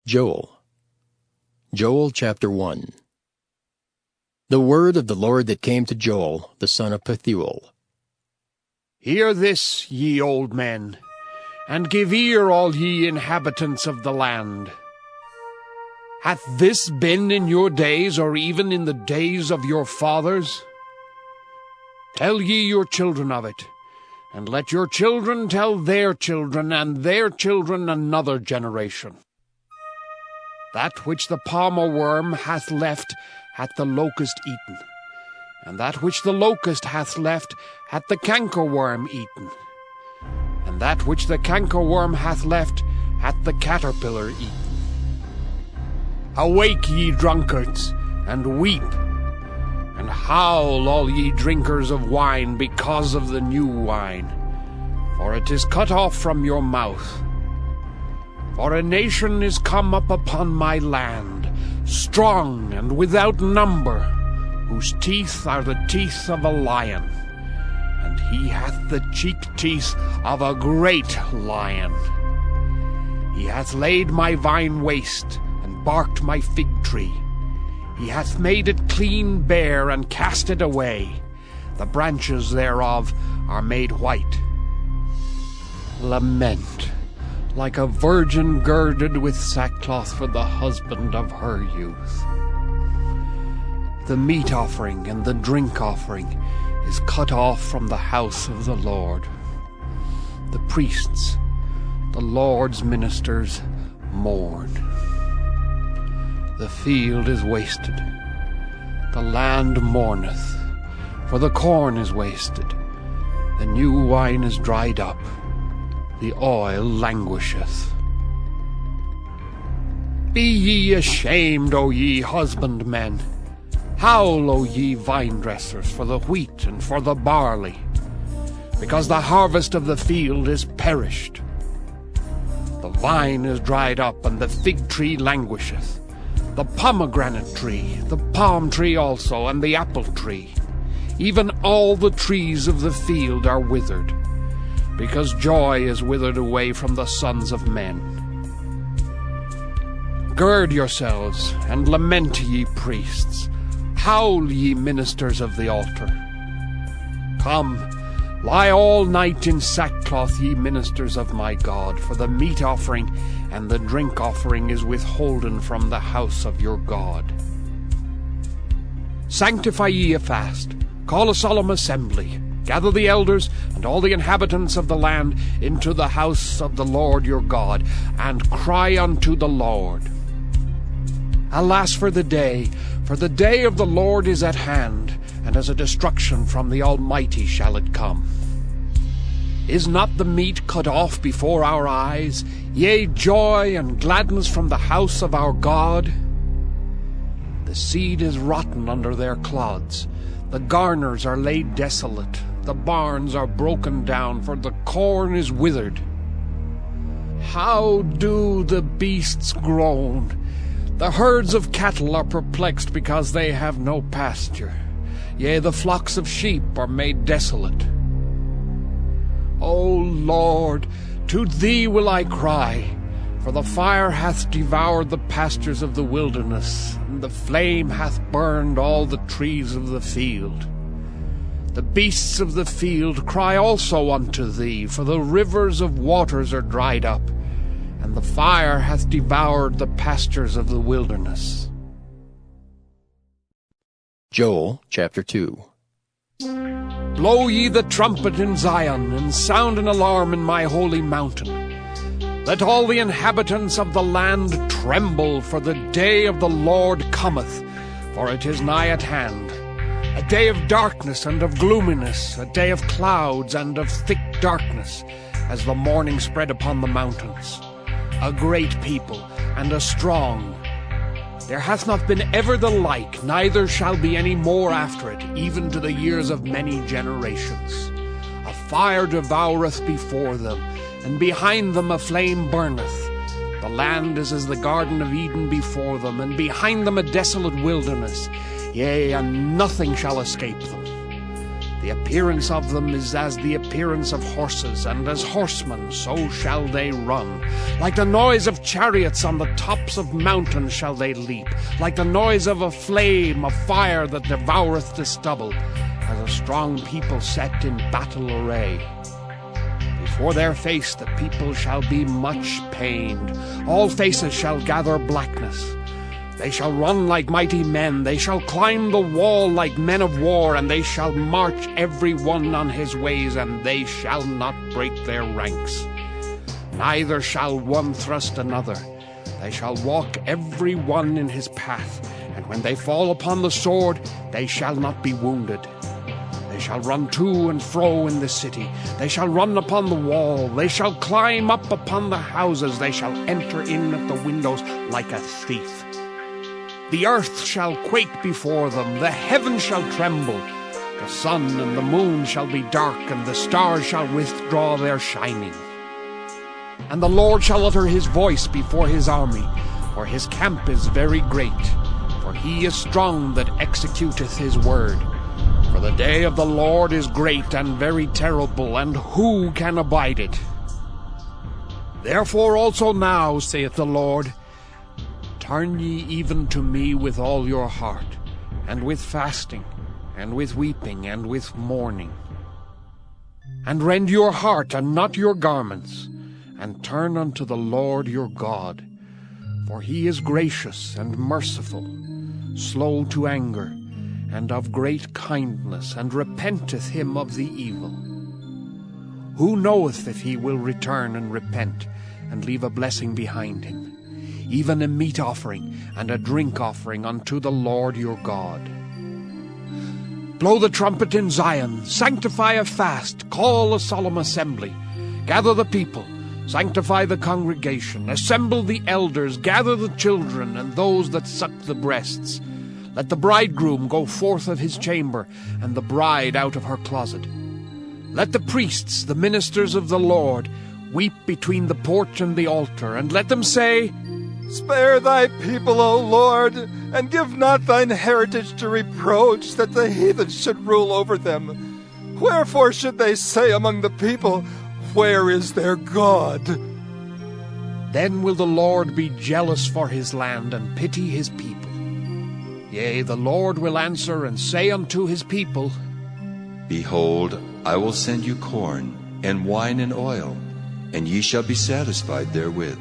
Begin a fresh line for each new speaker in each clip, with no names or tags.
Joel chapter 1. The word of the Lord that came to Joel, the son of Pethuel.
Hear this, ye old men, and give ear, all ye inhabitants of the land. Hath this been in your days, or even in the days of your fathers? Tell ye your children of it, and let your children tell their children, and their children another generation. That which the palmer worm hath left hath the locust eaten, and that which the locust hath left hath the cankerworm eaten, and that which the cankerworm hath left hath the caterpillar eaten. Awake, ye drunkards, and weep, and howl, all ye drinkers of wine, because of the new wine, for it is cut off from your mouth. For a nation is come up upon my land, strong and without number, whose teeth are the teeth of a lion, and he hath the cheek teeth of a great lion. He hath laid my vine waste, and barked my fig tree. He hath made it clean bare, and cast it away. The branches thereof are made white. Lament, like a virgin girded with sackcloth for the husband of her youth. The meat offering and the drink offering is cut off from the house of the Lord. The priests, the Lord's ministers, mourn. The field is wasted, the land mourneth, for the corn is wasted, the new wine is dried up, the oil languisheth. Be ye ashamed, O ye husbandmen! Howl, O ye vine-dressers, for the wheat and for the barley, because the harvest of the field is perished. The vine is dried up, and the fig tree languisheth, the pomegranate tree, the palm tree also, and the apple tree. Even all the trees of the field are withered, because joy is withered away from the sons of men. Gird yourselves, and lament, ye priests. Howl, ye ministers of the altar. Come, lie all night in sackcloth, ye ministers of my God, for the meat offering and the drink offering is withholden from the house of your God. Sanctify ye a fast, call a solemn assembly, gather the elders and all the inhabitants of the land into the house of the Lord your God, and cry unto the Lord. Alas for the day of the Lord is at hand, and as a destruction from the Almighty shall it come. Is not the meat cut off before our eyes, yea, joy and gladness from the house of our God? The seed is rotten under their clods, the garners are laid desolate, the barns are broken down, for the corn is withered. How do the beasts groan? The herds of cattle are perplexed because they have no pasture. Yea, the flocks of sheep are made desolate. O Lord, to thee will I cry, for the fire hath devoured the pastures of the wilderness, and the flame hath burned all the trees of the field. The beasts of the field cry also unto thee, for the rivers of waters are dried up, and the fire hath devoured the pastures of the wilderness.
Joel chapter 2.
Blow ye the trumpet in Zion, and sound an alarm in my holy mountain. Let all the inhabitants of the land tremble, for the day of the Lord cometh, for it is nigh at hand. A day of darkness and of gloominess, a day of clouds and of thick darkness, as the morning spread upon the mountains. A great people and a strong. There hath not been ever the like, neither shall be any more after it, even to the years of many generations. A fire devoureth before them, and behind them a flame burneth. The land is as the Garden of Eden before them, and behind them a desolate wilderness. Yea, and nothing shall escape them. The appearance of them is as the appearance of horses, and as horsemen so shall they run. Like the noise of chariots on the tops of mountains shall they leap, like the noise of a flame of fire that devoureth the stubble, as a strong people set in battle array. Before their face the people shall be much pained, all faces shall gather blackness. They shall run like mighty men, they shall climb the wall like men of war, and they shall march every one on his ways, and they shall not break their ranks. Neither shall one thrust another. They shall walk every one in his path, and when they fall upon the sword, they shall not be wounded. They shall run to and fro in the city. They shall run upon the wall. They shall climb up upon the houses. They shall enter in at the windows like a thief. The earth shall quake before them, the heavens shall tremble. The sun and the moon shall be dark, and the stars shall withdraw their shining. And the Lord shall utter his voice before his army, for his camp is very great. For he is strong that executeth his word. For the day of the Lord is great and very terrible, and who can abide it? Therefore also now, saith the Lord, turn ye even to me with all your heart, and with fasting, and with weeping, and with mourning. And rend your heart, and not your garments, and turn unto the Lord your God. For he is gracious and merciful, slow to anger, and of great kindness, and repenteth him of the evil. Who knoweth if he will return and repent, and leave a blessing behind him, even a meat offering and a drink offering unto the Lord your God? Blow the trumpet in Zion, sanctify a fast, call a solemn assembly, gather the people, sanctify the congregation, assemble the elders, gather the children and those that suck the breasts. Let the bridegroom go forth of his chamber, and the bride out of her closet. Let the priests, the ministers of the Lord, weep between the porch and the altar, and let them say,
Spare thy people, O Lord, and give not thine heritage to reproach, that the heathen should rule over them. Wherefore should they say among the people, Where is their God?
Then will the Lord be jealous for his land, and pity his people. Yea, the Lord will answer and say unto his people,
Behold, I will send you corn, and wine and oil, and ye shall be satisfied therewith.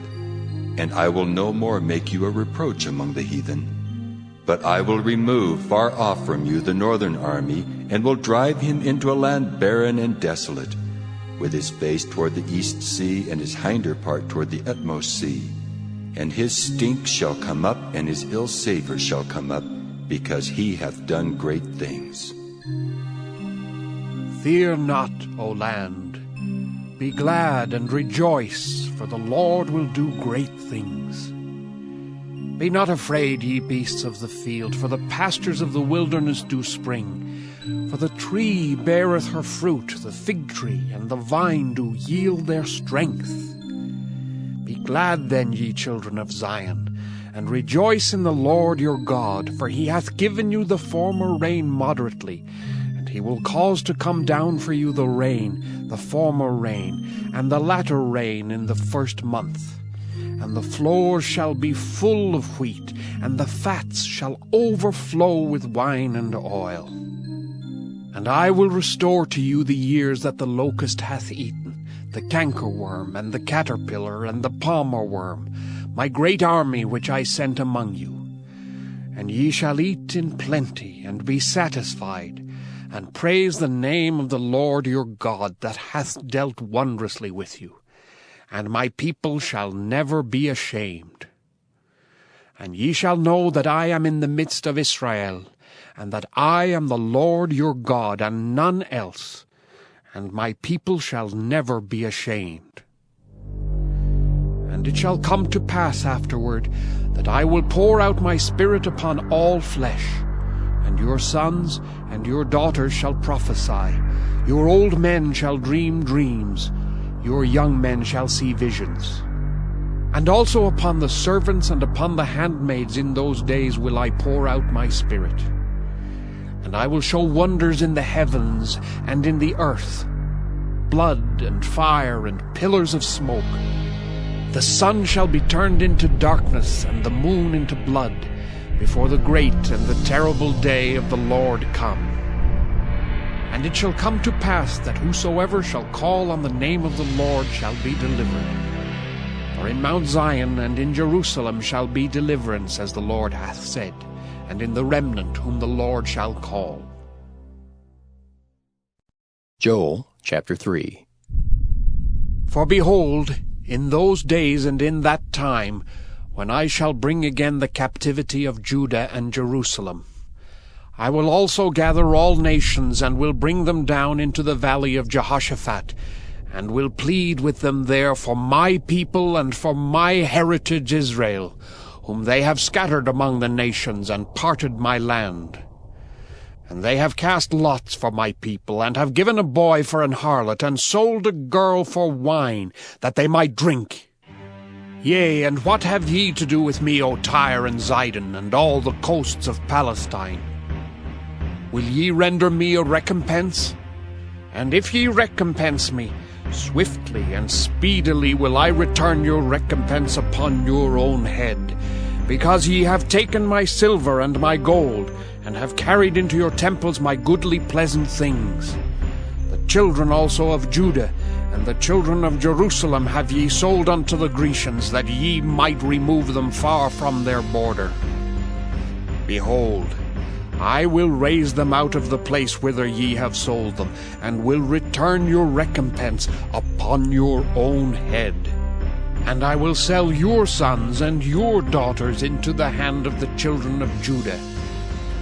And I will no more make you a reproach among the heathen. But I will remove far off from you the northern army, and will drive him into a land barren and desolate, with his face toward the east sea, and his hinder part toward the utmost sea. And his stink shall come up, and his ill savour shall come up, because he hath done great things.
Fear not, O land. Be glad and rejoice, for the Lord will do great things. Be not afraid, ye beasts of the field, for the pastures of the wilderness do spring. For the tree beareth her fruit, the fig tree and the vine do yield their strength. Be glad then, ye children of Zion, and rejoice in the Lord your God, for he hath given you the former rain moderately, and he will cause to come down for you the rain, the former rain, and the latter rain in the first month. And the floors shall be full of wheat, and the fats shall overflow with wine and oil. And I will restore to you the years that the locust hath eaten, the cankerworm, and the caterpillar, and the palmer worm, my great army which I sent among you. And ye shall eat in plenty, and be satisfied, and praise the name of the Lord your God, that hath dealt wondrously with you. And my people shall never be ashamed. And ye shall know that I am in the midst of Israel, and that I am the Lord your God, and none else, and my people shall never be ashamed. And it shall come to pass afterward, that I will pour out my Spirit upon all flesh, and your sons and your daughters shall prophesy, your old men shall dream dreams, your young men shall see visions. And also upon the servants and upon the handmaids in those days will I pour out my Spirit. And I will show wonders in the heavens and in the earth, blood and fire and pillars of smoke. The sun shall be turned into darkness and the moon into blood, before the great and the terrible day of the Lord come. And it shall come to pass that whosoever shall call on the name of the Lord shall be delivered. For in Mount Zion and in Jerusalem shall be deliverance, as the Lord hath said, and in the remnant whom the Lord shall call.
Joel chapter 3.
For behold, in those days and in that time, when I shall bring again the captivity of Judah and Jerusalem, I will also gather all nations, and will bring them down into the valley of Jehoshaphat, and will plead with them there for my people and for my heritage Israel, whom they have scattered among the nations, and parted my land. And they have cast lots for my people, and have given a boy for an harlot, and sold a girl for wine, that they might drink. Yea, and what have ye to do with me, O Tyre and Zidon, and all the coasts of Palestine? Will ye render me a recompense? And if ye recompense me, swiftly and speedily will I return your recompense upon your own head, because ye have taken my silver and my gold, and have carried into your temples my goodly pleasant things. The children also of Judah and the children of Jerusalem have ye sold unto the Grecians, that ye might remove them far from their border. Behold, I will raise them out of the place whither ye have sold them, and will return your recompense upon your own head. And I will sell your sons and your daughters into the hand of the children of Judah.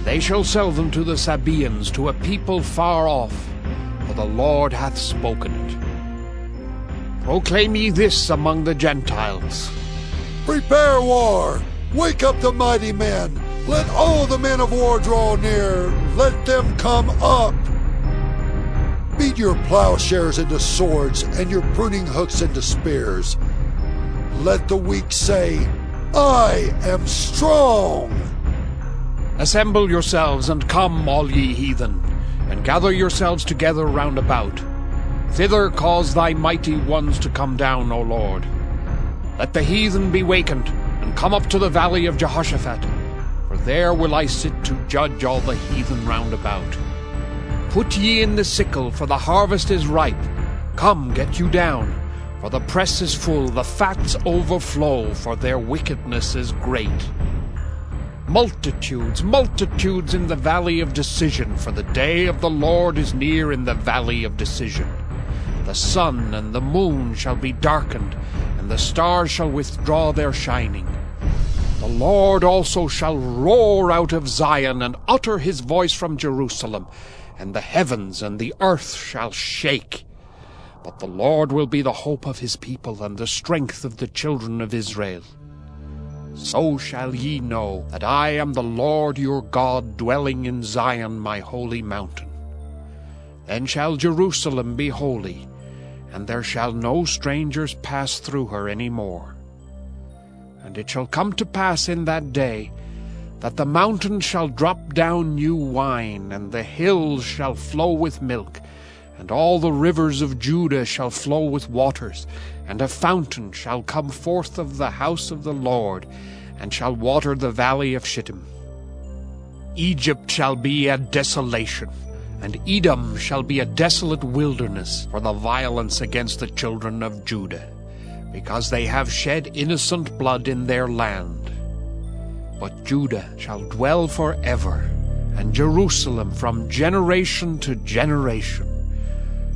They shall sell them to the Sabaeans, to a people far off, for the Lord hath spoken it. Proclaim ye this among the Gentiles.
Prepare war! Wake up the mighty men! Let all the men of war draw near! Let them come up! Beat your plowshares into swords, and your pruning hooks into spears. Let the weak say, I am strong!
Assemble yourselves, and come, all ye heathen, and gather yourselves together round about. Thither cause thy mighty ones to come down, O Lord. Let the heathen be wakened, and come up to the valley of Jehoshaphat, for there will I sit to judge all the heathen round about. Put ye in the sickle, for the harvest is ripe. Come, get you down, for the press is full, the fats overflow, for their wickedness is great. Multitudes, multitudes in the valley of decision, for the day of the Lord is near in the valley of decision. The sun and the moon shall be darkened, and the stars shall withdraw their shining. The Lord also shall roar out of Zion, and utter his voice from Jerusalem, and the heavens and the earth shall shake. But the Lord will be the hope of his people, and the strength of the children of Israel. So shall ye know that I am the Lord your God, dwelling in Zion my holy mountain. Then shall Jerusalem be holy, and there shall no strangers pass through her any more. And it shall come to pass in that day that the mountains shall drop down new wine, and the hills shall flow with milk, and all the rivers of Judah shall flow with waters, and a fountain shall come forth of the house of the Lord, and shall water the valley of Shittim. Egypt shall be a desolation, and Edom shall be a desolate wilderness for the violence against the children of Judah, because they have shed innocent blood in their land. But Judah shall dwell forever, and Jerusalem from generation to generation.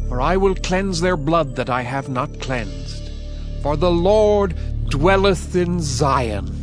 For I will cleanse their blood that I have not cleansed. For the Lord dwelleth in Zion,